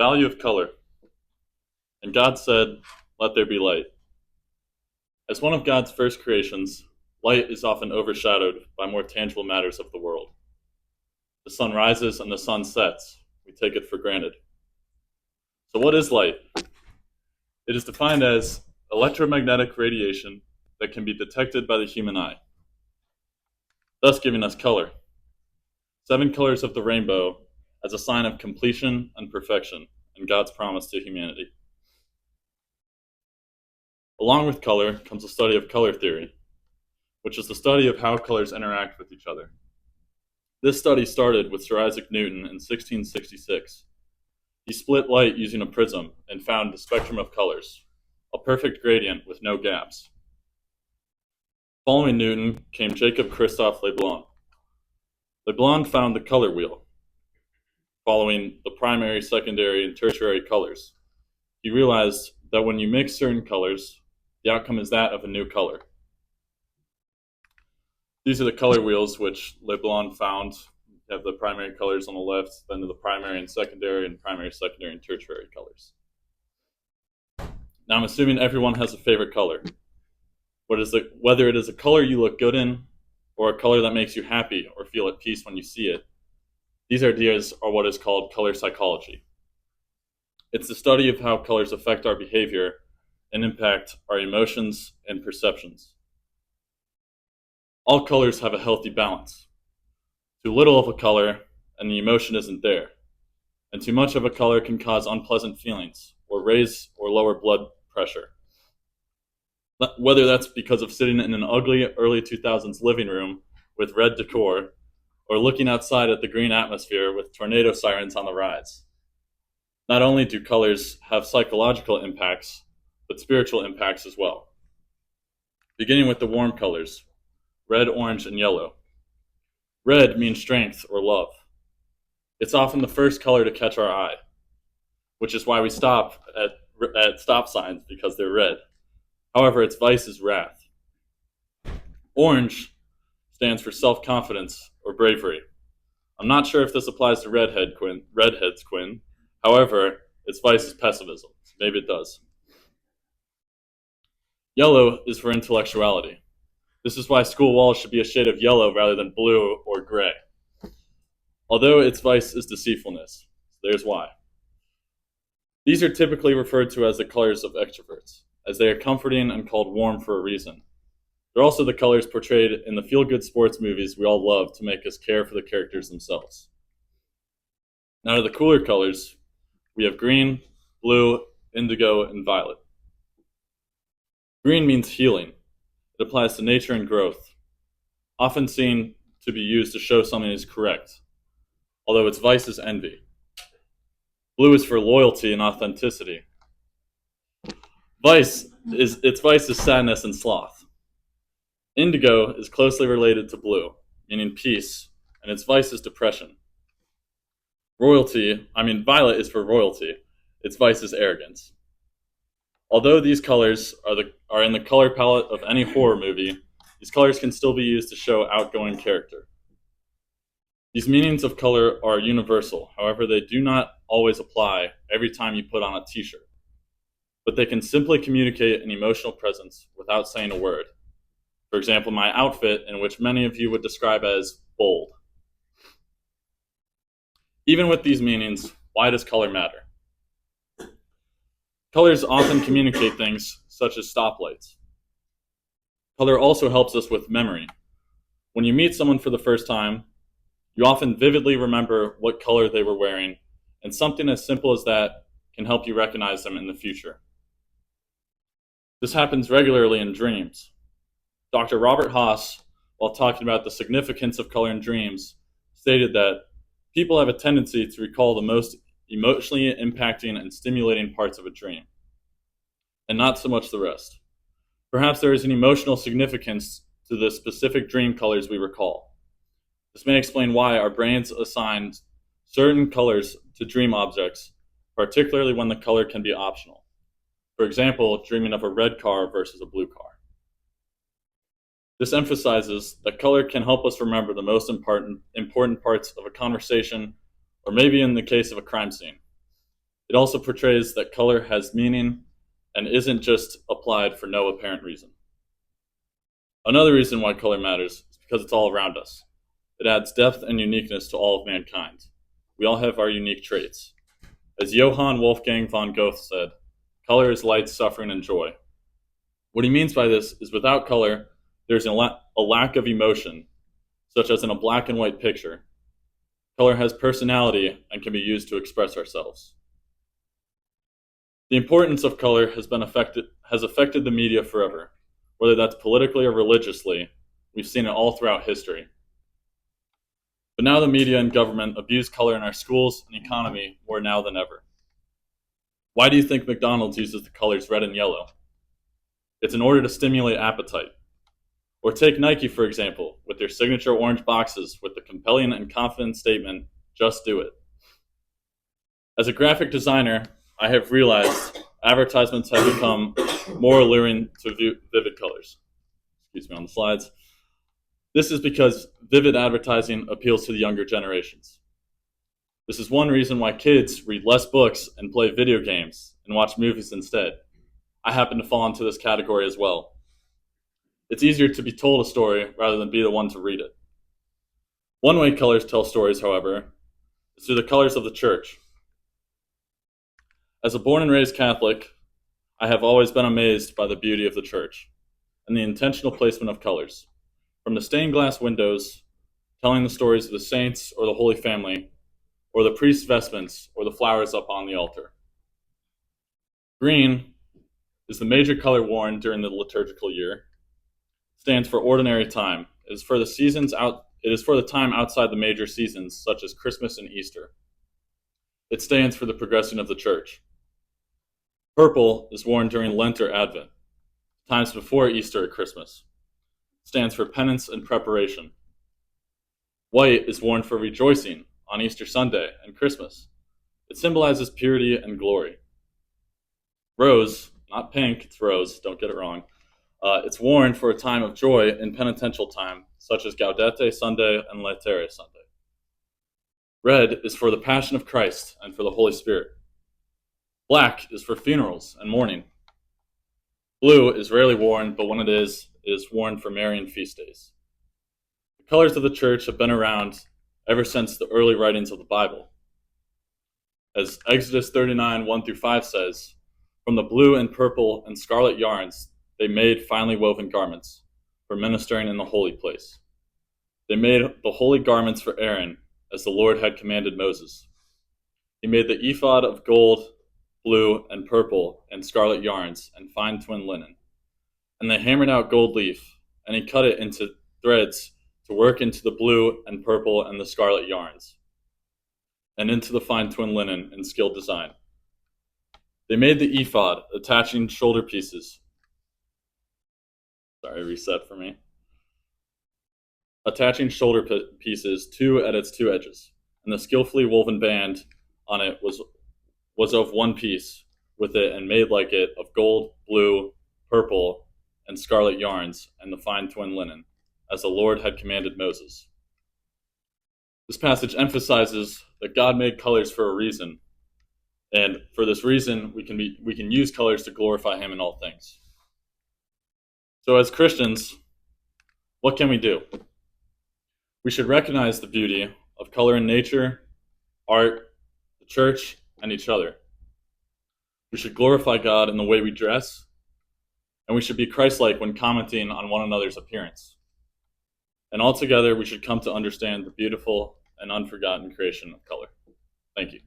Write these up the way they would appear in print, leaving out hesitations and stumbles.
Value of color. And God said, "Let there be light." As one of God's first creations, light is often overshadowed by more tangible matters of the world. The sun rises and the sun sets. We take it for granted. So, what is light? It is defined as electromagnetic radiation that can be detected by the human eye, thus giving us color. 7 colors of the rainbow as a sign of completion and perfection and God's promise to humanity. Along with color comes the study of color theory, which is the study of how colors interact with each other. This study started with Sir Isaac Newton in 1666. He split light using a prism and found the spectrum of colors, a perfect gradient with no gaps. Following Newton came Jacob Christophe Leblond. Leblond found the color wheel, following the primary, secondary, and tertiary colors. He realized that when you mix certain colors, the outcome is that of a new color. These are the color wheels which Leblond found. You have the primary colors on the left, then the primary and primary, secondary, and tertiary colors. Now I'm assuming everyone has a favorite color. Whether it is a color you look good in, or a color that makes you happy or feel at peace when you see it, these ideas are what is called color psychology. It's the study of how colors affect our behavior and impact our emotions and perceptions. All colors have a healthy balance. Too little of a color and the emotion isn't there, and too much of a color can cause unpleasant feelings or raise or lower blood pressure. Whether that's because of sitting in an ugly early 2000s living room with red decor, or looking outside at the green atmosphere with tornado sirens on the rise. Not only do colors have psychological impacts, but spiritual impacts as well. Beginning with the warm colors, red, orange, and yellow. Red means strength or love. It's often the first color to catch our eye, which is why we stop at stop signs because they're red. However, its vice is wrath. Orange stands for self-confidence or bravery. I'm not sure if this applies to redheads, Quinn. However, its vice is pessimism. Maybe it does. Yellow is for intellectuality. This is why school walls should be a shade of yellow rather than blue or gray. Although its vice is deceitfulness. There's why. These are typically referred to as the colors of extroverts, as they are comforting and called warm for a reason. They're also the colors portrayed in the feel-good sports movies we all love to make us care for the characters themselves. Now to the cooler colors, we have green, blue, indigo, and violet. Green means healing. It applies to nature and growth, often seen to be used to show something is correct, although its vice is envy. Blue is for loyalty and authenticity. Its vice is sadness and sloth. Indigo is closely related to blue, meaning peace, and its vice is depression. Violet is for royalty. Its vice is arrogance. Although these colors are in the color palette of any horror movie, these colors can still be used to show outgoing character. These meanings of color are universal, however, they do not always apply every time you put on a t-shirt. But they can simply communicate an emotional presence without saying a word. For example, my outfit, in which many of you would describe as bold. Even with these meanings, why does color matter? Colors often communicate things such as stoplights. Color also helps us with memory. When you meet someone for the first time, you often vividly remember what color they were wearing, and something as simple as that can help you recognize them in the future. This happens regularly in dreams. Dr. Robert Haas, while talking about the significance of color in dreams, stated that people have a tendency to recall the most emotionally impacting and stimulating parts of a dream, and not so much the rest. Perhaps there is an emotional significance to the specific dream colors we recall. This may explain why our brains assign certain colors to dream objects, particularly when the color can be optional. For example, dreaming of a red car versus a blue car. This emphasizes that color can help us remember the most important parts of a conversation, or maybe in the case of a crime scene. It also portrays that color has meaning and isn't just applied for no apparent reason. Another reason why color matters is because it's all around us. It adds depth and uniqueness to all of mankind. We all have our unique traits. As Johann Wolfgang von Goethe said, color is light, suffering, and joy. What he means by this is without color, there's a lack of emotion, such as in a black and white picture. Color has personality and can be used to express ourselves. The importance of color has affected the media forever. Whether that's politically or religiously, we've seen it all throughout history. But now the media and government abuse color in our schools and economy more now than ever. Why do you think McDonald's uses the colors red and yellow? It's in order to stimulate appetite. Or take Nike, for example, with their signature orange boxes with the compelling and confident statement, "Just do it." As a graphic designer, I have realized advertisements have become more alluring to vivid colors. Excuse me on the slides. This is because vivid advertising appeals to the younger generations. This is one reason why kids read less books and play video games and watch movies instead. I happen to fall into this category as well. It's easier to be told a story rather than be the one to read it. One way colors tell stories, however, is through the colors of the church. As a born and raised Catholic, I have always been amazed by the beauty of the church and the intentional placement of colors. From the stained glass windows, telling the stories of the saints or the Holy Family, or the priest's vestments or the flowers up on the altar. Green is the major color worn during the liturgical year. It stands for ordinary time. It is for the time outside the major seasons, such as Christmas and Easter. It stands for the progression of the church. Purple is worn during Lent or Advent, times before Easter or Christmas. It stands for penance and preparation. White is worn for rejoicing on Easter Sunday and Christmas. It symbolizes purity and glory. Rose, not pink, it's rose, don't get it wrong. It's worn for a time of joy in penitential time, such as Gaudete Sunday and Laetare Sunday. Red is for the Passion of Christ and for the Holy Spirit. Black is for funerals and mourning. Blue is rarely worn, but when it is worn for Marian feast days. The colors of the church have been around ever since the early writings of the Bible. As Exodus 39, 1-5 says, "From the blue and purple and scarlet yarns, they made finely woven garments for ministering in the holy place. They made the holy garments for Aaron, as the Lord had commanded Moses. He made the ephod of gold, blue, and purple and scarlet yarns and fine twin linen. And they hammered out gold leaf, and he cut it into threads to work into the blue and purple and the scarlet yarns, and into the fine twin linen in skilled design. They made the ephod, attaching shoulder pieces. Reset for me. Attaching shoulder pieces, two at its two edges, and the skillfully woven band on it was of one piece with it and made like it of gold, blue, purple, and scarlet yarns and the fine twin linen, as the Lord had commanded Moses." This passage emphasizes that God made colors for a reason, and for this reason we can use colors to glorify Him in all things. So as Christians, what can we do? We should recognize the beauty of color in nature, art, the church, and each other. We should glorify God in the way we dress, and we should be Christ-like when commenting on one another's appearance. And altogether, we should come to understand the beautiful and unforgotten creation of color. Thank you.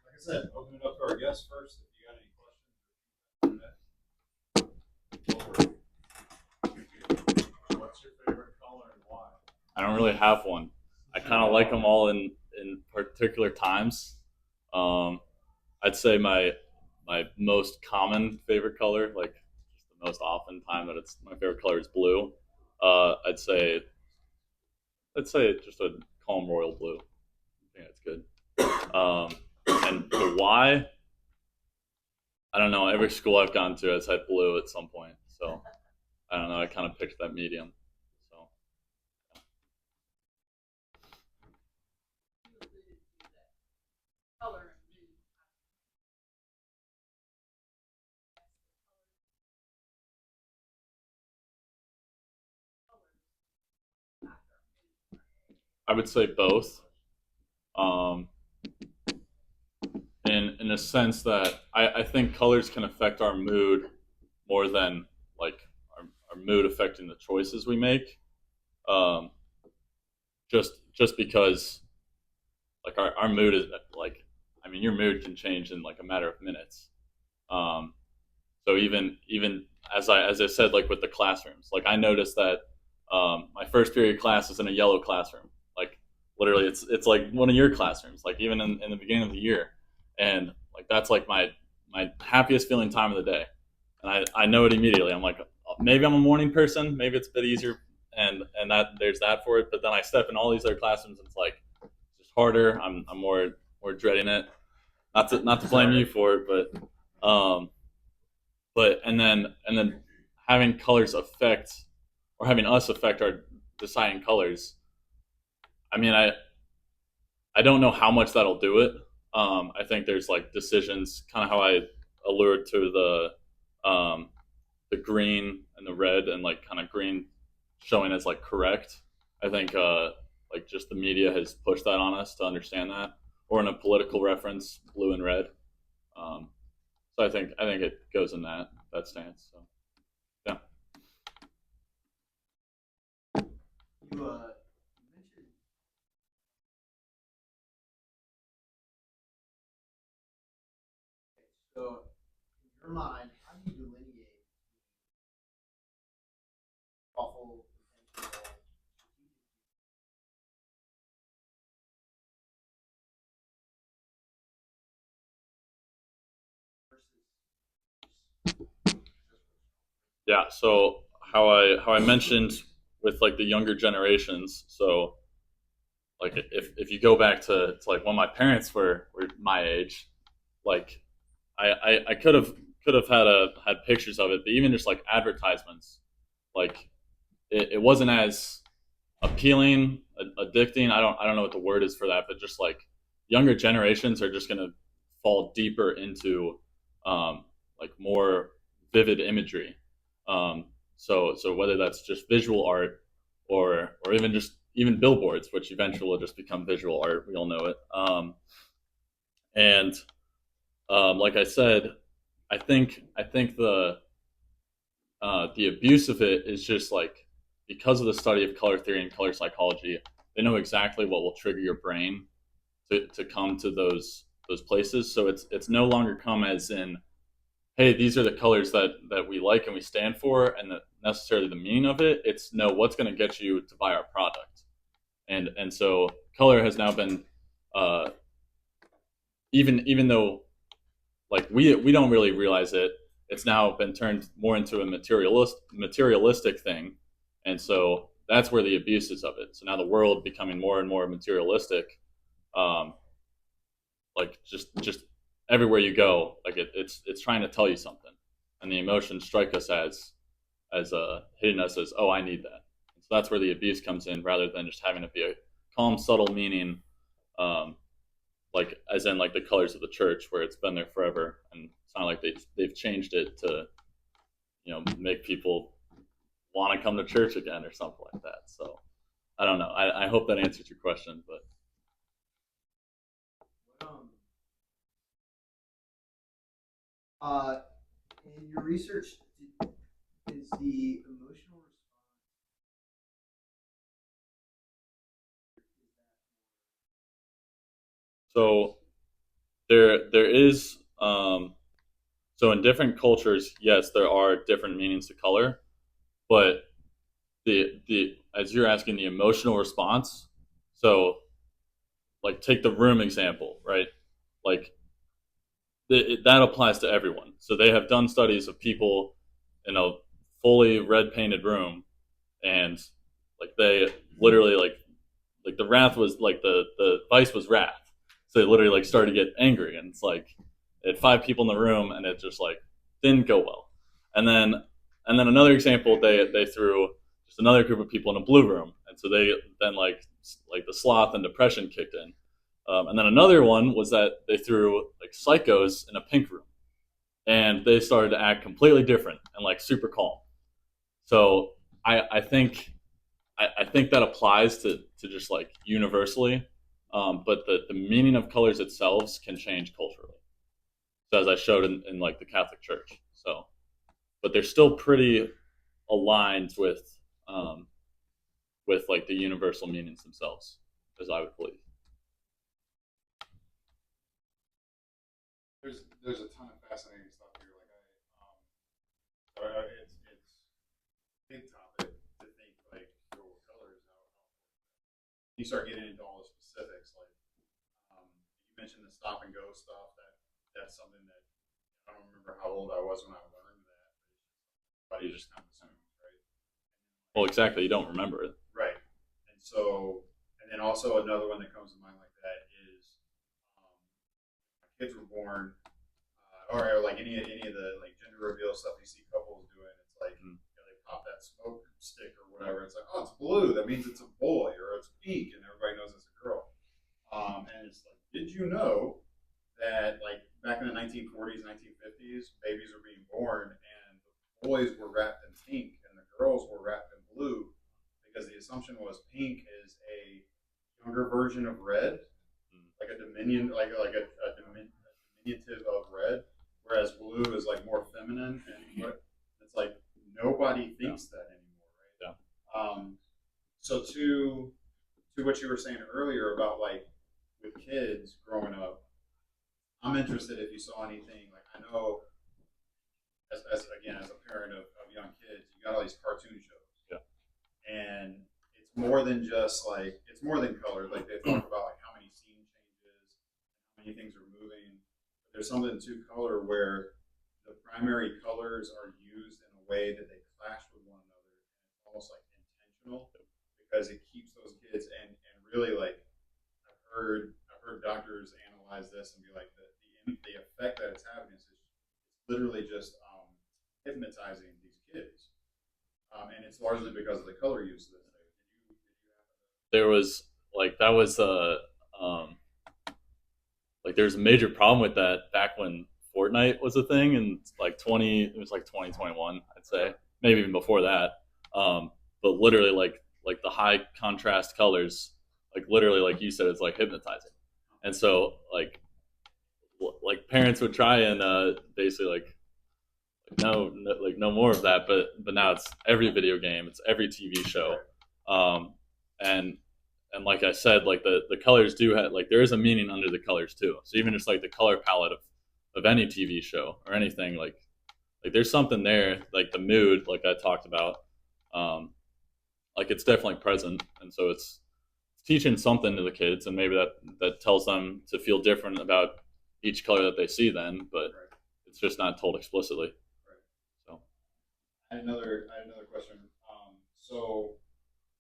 Like I said, open it up to our guests first. If you got any questions. What's your favorite color and why? I don't really have one. I kind of like them all in particular times. I'd say my most common favorite color, like just the most often time that it's my favorite color is blue. I'd say just a calm royal blue. I think that's good. And the why, I don't know. Every school I've gone to has had blue at some point, so I don't know. I kind of picked that medium. So I would say both. Um, in a sense that I think colors can affect our mood more than like our mood affecting the choices we make. Um, just because like our mood is like, I mean, your mood can change in like a matter of minutes. Um, so even as I said, like with the classrooms, like I noticed that my first period class is in a yellow classroom. Like literally, it's like one of your classrooms. Like even in the beginning of the year, and like that's like my happiest feeling time of the day, and I know it immediately. I'm like, maybe I'm a morning person. Maybe it's a bit easier, and that there's that for it. But then I step in all these other classrooms, and it's like it's just harder. I'm more dreading it. Not to blame you for it, but and then having colors affect or having us affect our deciding colors. I mean, I don't know how much that'll do it. I think there's like decisions, kind of how I allured to the green and the red, and like kind of green showing as like correct. I think like just the media has pushed that on us to understand that, or in a political reference, blue and red. Um, so I think it goes in that stance. So yeah. You mentioned so in your mind, how do you delineate awful intentional versus Yeah. So how I mentioned with like the younger generations. So like if you go back to like when my parents were my age, like I could have had pictures of it, but even just like advertisements, like it wasn't as appealing, addicting. I don't know what the word is for that, but just like younger generations are just gonna fall deeper into like more vivid imagery. So whether that's just visual art or even just even billboards, which eventually will just become visual art, we all know it. And like I said, I think the abuse of it is just like because of the study of color theory and color psychology, they know exactly what will trigger your brain to come to those places. So it's no longer come as in, hey, these are the colors that we like and we stand for, and necessarily the meaning of it. It's no, what's going to get you to buy our product, and so color has now been uh, even though like we don't really realize it. It's now been turned more into a materialistic thing, and so that's where the abuse is of it. So now the world becoming more and more materialistic, um, like just everywhere you go, like it's trying to tell you something, and the emotions strike us as hitting us as, oh, I need that. And so that's where the abuse comes in, rather than just having it be a calm, subtle meaning. Um, like as in like the colors of the church where it's been there forever, and it's not like they've changed it to make people want to come to church again or something like that. So I don't know. I hope that answers your question, but what uh in your research is the emotional response so there is so in different cultures, yes, there are different meanings to color, but the as you're asking the emotional response, so like take the room example, right? Like that applies to everyone. So they have done studies of people in a fully red painted room, and like they literally like the wrath was like the vice was wrath. So they literally like started to get angry, and it's like they had five people in the room, and it just like didn't go well. And then And then another example, they threw just another group of people in a blue room, and so they then like the sloth and depression kicked in. And then another one was that they threw like psychos in a pink room, and they started to act completely different and like super calm. So I think I think that applies to just like universally, but the meaning of colors itself can change culturally. So as I showed in like the Catholic Church. So, but they're still pretty aligned with like the universal meanings themselves, as I would believe. There's a ton of fascinating stuff here. It's a big topic to think like what colors out. You start getting into all the specifics, like you mentioned the stop and go stuff. That's something that I don't remember how old I was when I learned that. But you just kind of assume, right? Well, exactly. You don't remember it. Right. And so, and then also another one that comes to mind like that is my kids were born, or like any of the like gender reveal stuff you see couples doing. It's like they pop that smoke stick or whatever. It's like, oh, it's blue. That means it's a boy, or it's pink, and everybody knows it's a girl. And it's like, did you know that like back in the 1940s, 1950s, babies were being born, and the boys were wrapped in pink, and the girls were wrapped in blue, because the assumption was pink is a younger version of red, like a dominion, like a diminutive of red, whereas blue is like more feminine, and it's like nobody thinks that anymore, right? Yeah. So to what you were saying earlier about like with kids growing up, I'm interested if you saw anything. Like I know, as again as a parent of young kids, you got all these cartoon shows. Yeah. And it's more than just like it's more than color. Like they talk about like how many scene changes, how many things are moving. But there's something to color where the primary colors are used in a way that they clash with one another. And it's almost like intentional because it keeps those kids and really like I've heard doctors analyze this and be like the effect that it's having is it's literally just hypnotizing these kids, and it's largely because of the color use of this thing. There was like that was like there's a major problem with that back when Fortnite was a thing, and like 2021, I'd say, maybe even before that. But literally like the high contrast colors, like literally like you said, it's like hypnotizing. And so like parents would try and basically like no more of that, but now it's every video game, it's every TV show, and like I said, like the colors do have like there is a meaning under the colors too. So even just like the color palette of any TV show or anything, like there's something there, like the mood, like I talked about, like it's definitely present, and so it's teaching something to the kids, and maybe that tells them to feel different about each color that they see then, but it's just not told explicitly. So I had another question. So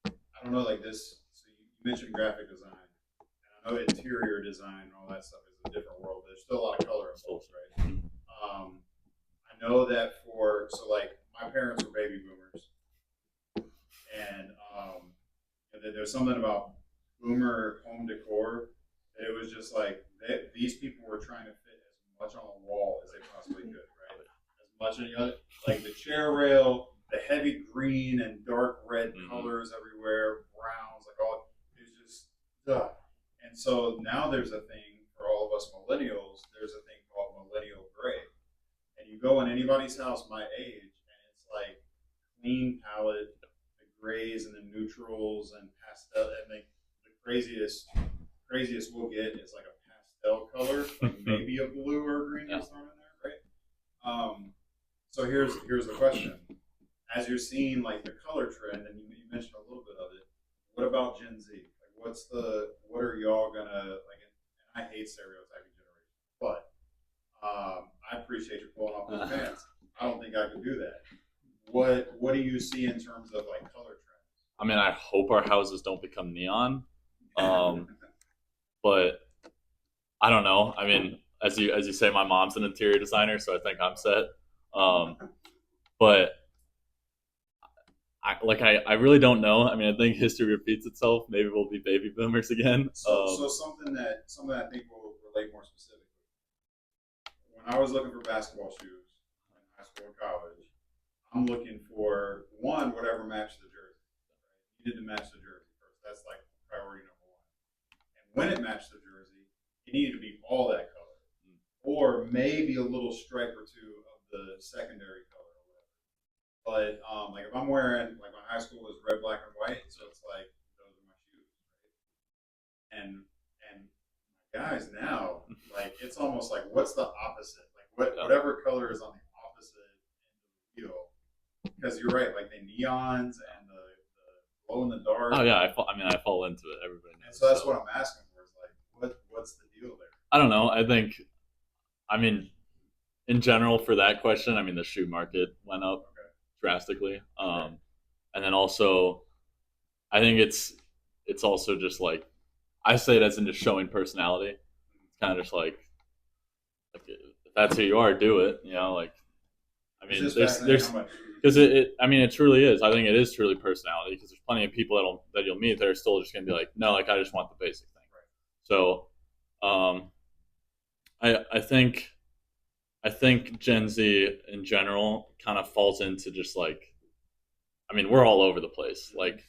I don't know, like this. So you mentioned graphic design, and I know interior design and all that stuff is a different world. There's still a lot of color involved, right? I know that so like my parents were baby boomers, and there's something about boomer home decor. It was just like these people were trying to fit as much on the wall as they possibly could, right? As much as the other, like the chair rail, the heavy green and dark red colors everywhere, browns, like all it's just duh. And so now there's a thing for all of us millennials. There's a thing called millennial gray, and you go in anybody's house my age, and it's like clean palette, the grays and the neutrals and pastel, and the craziest we'll get is like a pastel color, like maybe a blue or green is thrown in there, right? So here's the question: as you're seeing like the color trend, and you mentioned a little bit of it, what about Gen Z? Like, what are y'all gonna like? And I hate stereotyping generation, but I appreciate you pulling off those pants. I don't think I could do that. What do you see in terms of like color trends? I mean, I hope our houses don't become neon, but I don't know. I mean, as you say, my mom's an interior designer, so I think I'm set. But I really don't know. I mean, I think history repeats itself. Maybe we'll be baby boomers again. So something I think will relate more specifically. When I was looking for basketball shoes in high school and college, I'm looking for one whatever matched the jersey. Right? You need to match the jersey first. That's like priority number one. And when it matched the jersey, it needed to be all that color, or maybe a little stripe or two of the secondary color or whatever. But like if I'm wearing like my high school was red, black, and white, so it's like those are my shoes, right? And guys now, like it's almost like what's the opposite? Like whatever color is on the opposite end of the wheel. Because you're right, like the neons and the glow in the dark. Oh yeah, I fall into it. Everybody knows. And so that's what I'm asking for is like what's the deal there? I don't know. I mean, in general, for that question, I mean, the shoe market went up Okay. drastically, and then also, I think it's also just like I say it as in just showing personality. It's kind of just like if that's who you are, do it. You know, like I mean, It's just there's fascinating how much because I mean, it truly is. I think it is truly personality because there's plenty of people that you'll meet that are still just gonna be like, no, like I just want the basic thing. Right. So, I think Gen Z in general kind of falls into just like, I mean, we're all over the place. Like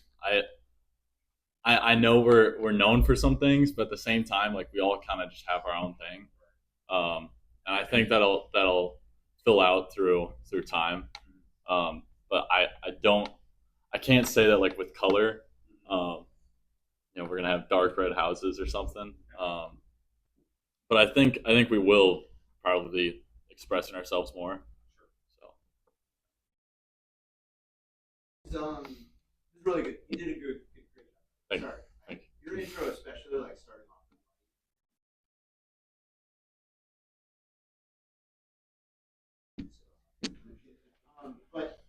I know we're known for some things, but at the same time, like we all kind of just have our own thing. And I think that'll fill out through time. But I can't say that like with color, we're gonna have dark red houses or something. But I think we will probably expressing ourselves more. So It's really good. You did a great job. thank you. Sorry. Thank you. Your intro, especially like starting off. But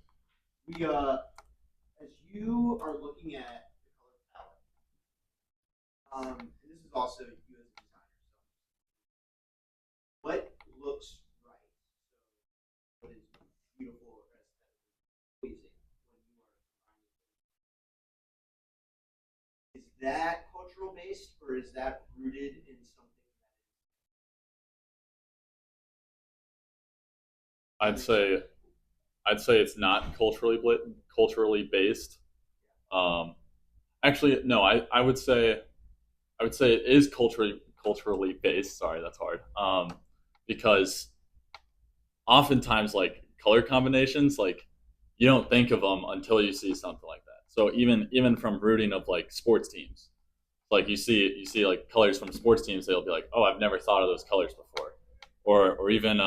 we, as you are looking at the color palette, and this is also you as a designer. So what looks right? So what is beautiful or aesthetically pleasing when you are designing? Is that cultural based or is that rooted in something I'd say it's not culturally based. Actually, no. I would say it is culturally based. Sorry, that's hard. Because oftentimes, like color combinations, like you don't think of them until you see something like that. So even from rooting of like sports teams, like you see like colors from sports teams, they'll be like, oh, I've never thought of those colors before, or even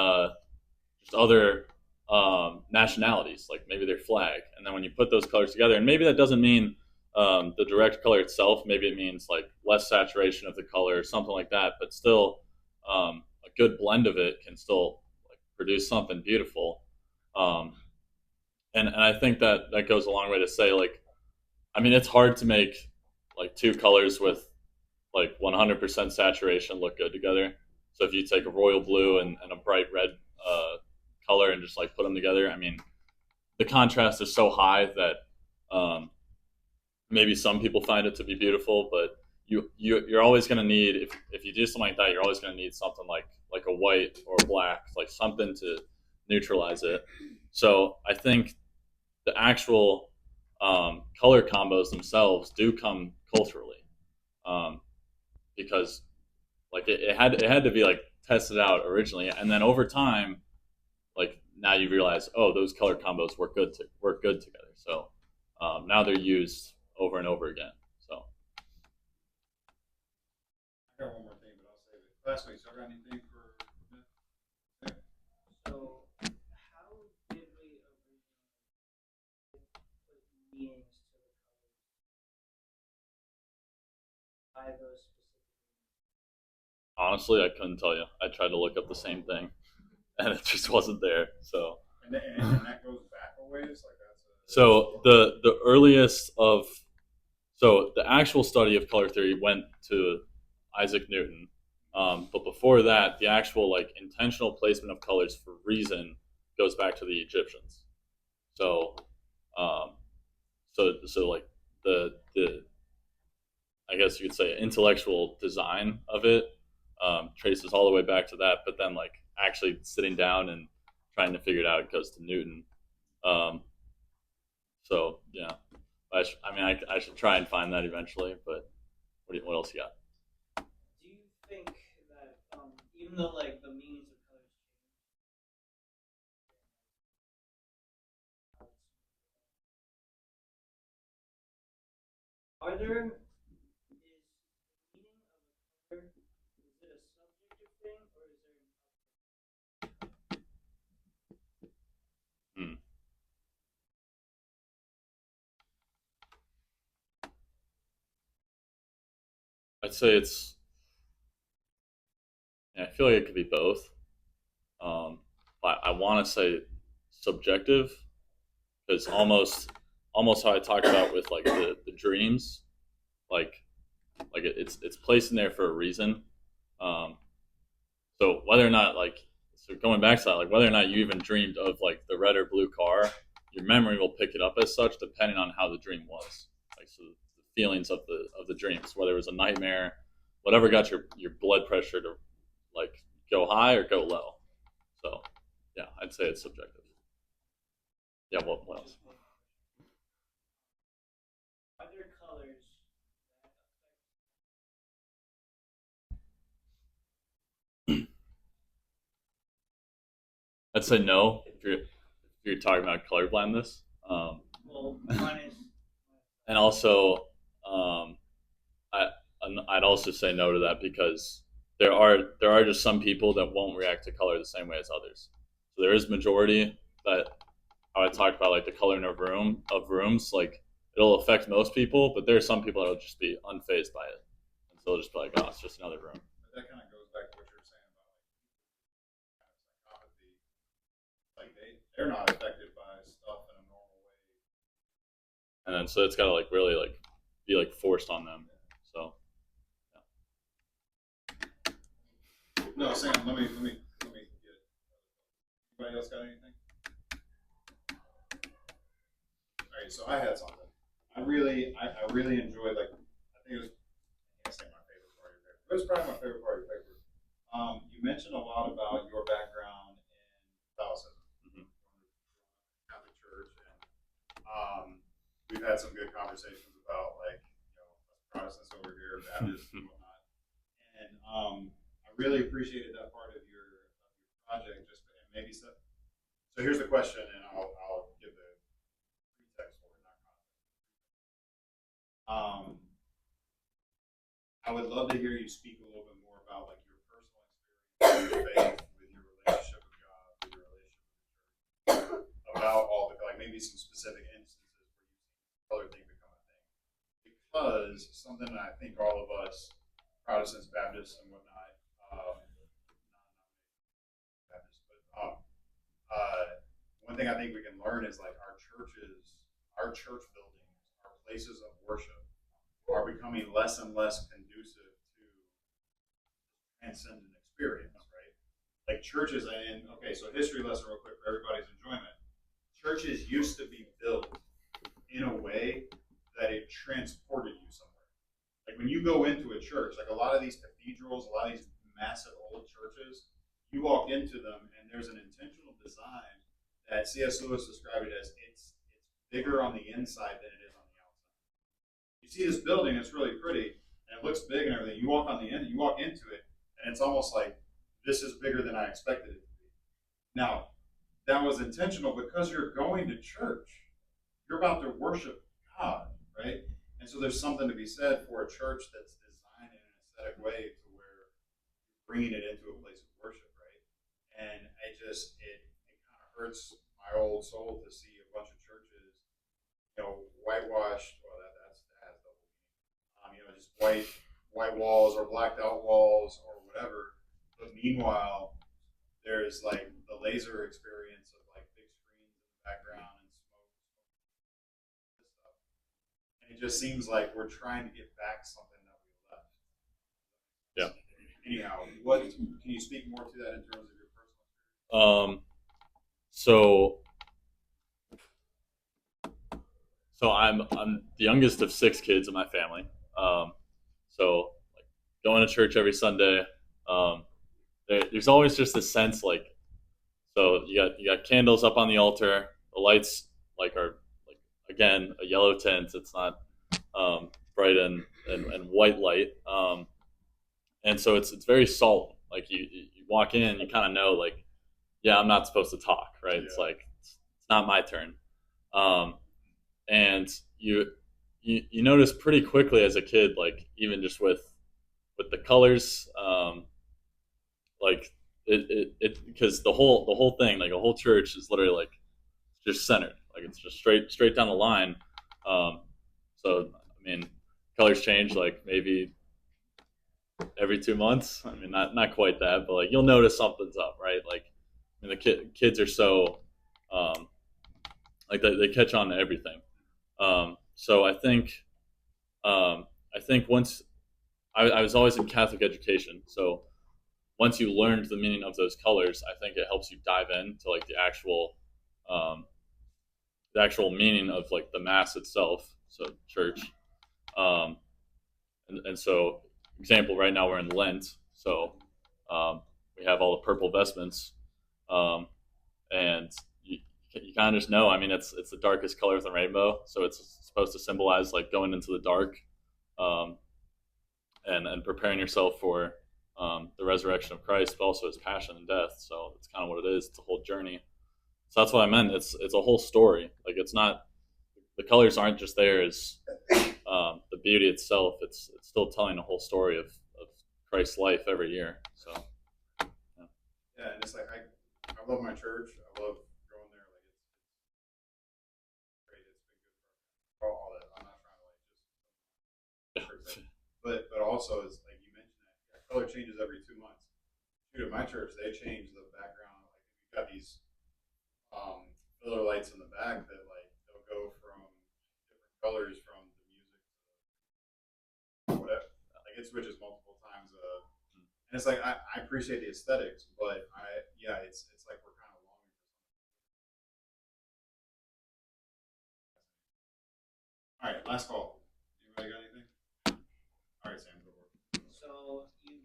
just other nationalities, like maybe their flag. And then when you put those colors together, and maybe that doesn't mean the direct color itself, maybe it means like less saturation of the color or something like that, but still a good blend of it can still like produce something beautiful. Um, and I think that goes a long way to say like, I mean, it's hard to make like two colors with like 100% saturation look good together. So if you take a royal blue and a bright red color and just like put them together, I mean, the contrast is so high that maybe some people find it to be beautiful, but you're always going to need if you do something like that, you're always going to need something like a white or a black, like something to neutralize it. So I think the actual color combos themselves do come culturally, because like it had to be like tested out originally, and then over time, like now you realize, oh, those color combos work good together. So now they're used over and over again. So I got one more thing, but I'll save it. Classmates, y'all got anything for? Yeah. So, how did we originally put meanings to the colors by those specific honestly, I couldn't tell you. I tried to look up the same thing, and it just wasn't there. So And that goes back a ways, like that's a. so the earliest of so the actual study of color theory went to Isaac Newton, but before that, the actual like intentional placement of colors for reason goes back to the Egyptians. So so like the I guess you could say intellectual design of it traces all the way back to that, but then like actually sitting down and trying to figure it out, it goes to Newton. Um, so yeah, I mean, I should try and find that eventually. But what else you got? Do you think that even though like the meanings of colors change, are there is the meaning of a color, is it a subjective thing or is there Hmm. I'd say it's. Yeah, I feel like it could be both. I want to say subjective because almost how I talked about with like the dreams, like it's placed in there for a reason. Um, so whether or not like so going back to that, like whether or not you even dreamed of like the red or blue car, your memory will pick it up as such depending on how the dream was. Like so the feelings of the dreams, whether it was a nightmare, whatever got your blood pressure to like go high or go low. So yeah, I'd say it's subjective. Yeah, what else? are there colors that I'd say no if you're talking about color blindness. well minus And also, um, I I'd also say no to that because there are just some people that won't react to color the same way as others. So there is majority that how I talked about like the color in a room of rooms like it'll affect most people, but there are some people that'll just be unfazed by it, and so they'll just be like, oh, it's just another room. But that kind of goes back to what you were saying about like psychopathy. Like they're not affected by stuff in a normal way. And then so it's gotta like really like be like forced on them. So No, Sam, let me get it. Anybody else got anything? All right, so I had something. I really enjoyed like I think it was I can't say my favorite part of your paper. It was probably my favorite part of your paper. You mentioned a lot about your background in Catholicism, mhm. Catholic Church, and we've had some good conversations about like Protestants over here, Baptists and whatnot. And I really appreciated that part of your project. Just and maybe so. So here's the question, and I'll give the pretext for it, not context. I would love to hear you speak a little bit more about like your personal experience with your faith, with your relationship with God, with your relationship with the church, about all the like maybe some specific instances where you've seen color thing become a thing. Because something that I think all of us, Protestants, Baptists, and whatnot, not Baptists, but one thing I think we can learn is like our churches, our church buildings, our places of worship are becoming less and less conducive to transcendent experience, right? Like churches, and okay, so history lesson real quick for everybody's enjoyment. Churches used to be built in a way that it transported you somewhere. Like when you go into a church, like a lot of these cathedrals, a lot of these massive old churches, you walk into them and there's an intentional design that C.S. Lewis described it as it's bigger on the inside than it is on the outside. You see this building, it's really pretty, and it looks big and everything. You walk on the end, you walk into it, and it's almost like this is bigger than I expected it to be. Now, that was intentional because you're going to church. You're about to worship God, right? And so there's something to be said for a church that's designed in an aesthetic way to where you're bringing it into a place of worship, right? And it kind of hurts my old soul to see a bunch of churches, whitewashed. Well, that has double meaning. Just white walls or blacked out walls or whatever. But meanwhile, there's like the laser experience of like big screens in the background and smoke this stuff. And it just seems like we're trying to get back something that we left. Yeah. Anyhow, what can you speak more to that in terms of your personal experience? So So I'm the youngest of 6 kids in my family. So like going to church every Sunday. Um, there's always just a sense like, so you got candles up on the altar. The lights like are like, again, a yellow tint. It's not bright and white light. And so it's very solemn. Like you walk in, you kind of know like, yeah, I'm not supposed to talk, right? It's Yeah. like it's not my turn. Um, and you notice pretty quickly as a kid, like even just with the colors, like it because the whole thing, like a whole church is literally like just centered, like it's just straight down the line. Um, so I mean, colors change like maybe every 2 months. I mean, not quite that, but like you'll notice something's up, right? Like, I mean, the kids are so um, like they catch on to everything. So I think once I was always in Catholic education, so once you learned the meaning of those colors, I think it helps you dive into like um, the actual meaning of like the mass itself. So church, um, and so example right now we're in Lent, so we have all the purple vestments, um, and you kind of just know. I mean, it's the darkest color of the rainbow, so it's supposed to symbolize like going into the dark, um, and preparing yourself for the resurrection of Christ, but also his passion and death. So it's kind of what it is. It's a whole journey. So that's what I meant. It's a whole story. Like it's not the colors aren't just there as the beauty itself. It's still telling a whole story of Christ's life every year. So yeah. Yeah, and it's like I love my church. I love going there. Like it's great. It's been good for all that. I'm not trying to like just but also it's like you mentioned that yeah, color changes every 2 months. Shoot, at my church they change the background. Like we've got these filler lights in the back that like they'll go from different colors from the music to whatever. Like it switches multiple times. And it's like I appreciate the aesthetics, but it's like we're kind of longing for something. All right, last call. Anybody got anything? All right, Sam, go for it. So you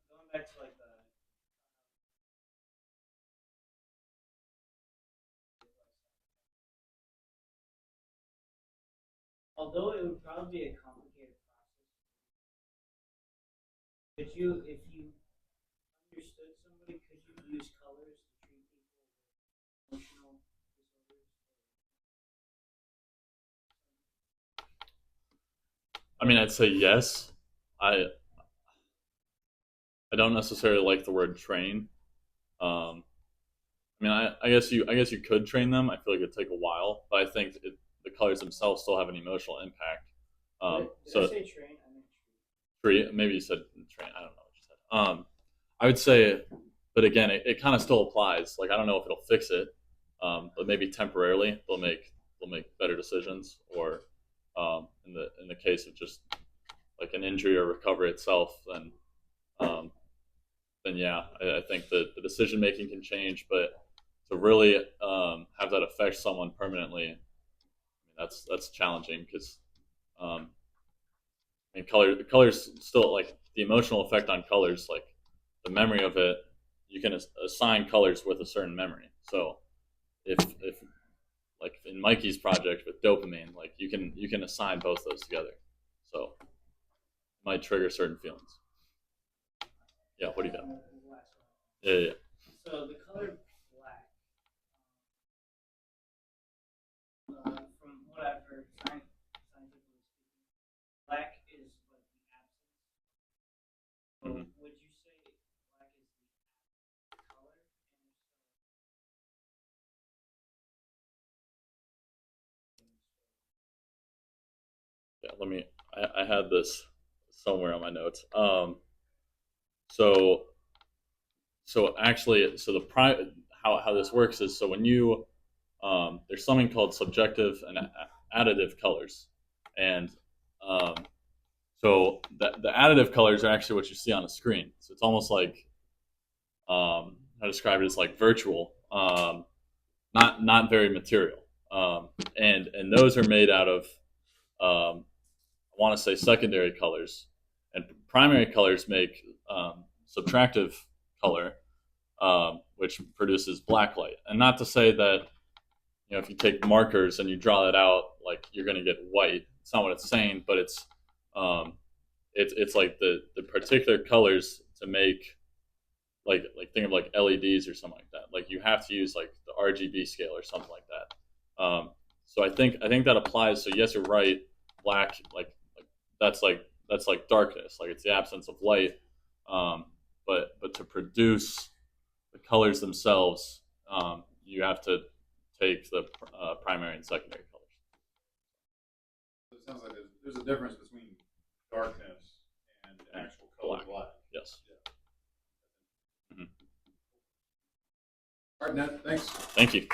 going back to like the although it would probably be a complicated process, could you, if you understood somebody, could you use colors to treat people with emotional disorders? I mean, I'd say yes. I I don't necessarily like the word train. I mean, I guess you could train them. I feel like it'd take a while, but I think the colors themselves still have an emotional impact. Did I So say train? I meant tree, maybe you said train. I don't know what you said. I would say, but again, it kind of still applies. Like I don't know if it'll fix it, but maybe temporarily they'll make better decisions, or in the case of just like an injury or recovery itself, um, then yeah, I think that the decision making can change, but to really have that affect someone permanently, I mean, that's challenging because um, and colors still like the emotional effect on colors, like the memory of it. You can assign colors with a certain memory. So if like in Mikey's project with dopamine, like you can assign both those together. So it might trigger certain feelings. Yeah, what do you got? the last one. Yeah, yeah. So the color black, from what I've heard, scientifically speaking, black is like the absence. So Mhm. would you say black is the color? Yeah, let me. I had this somewhere on my notes. So so actually, so how this works is, so when you there's something called subjective and additive colors, and um, so the additive colors are actually what you see on a screen. So it's almost like I describe it as like virtual, not very material. and those are made out of I want to say secondary colors, and primary colors make subtractive color, which produces black light. And not to say that if you take markers and you draw that out, like you're going to get white. It's not what it's saying, but it's like the particular colors to make like think of like LEDs or something like that. Like you have to use like the RGB scale or something like that. So I think that applies. So yes, you're right. Black that's like darkness. Like it's the absence of light. But to produce the colors themselves, you have to take the primary and secondary colors. So it sounds like there's a difference between darkness and actual color black. Yes. All right, Ned, thanks. Thank you.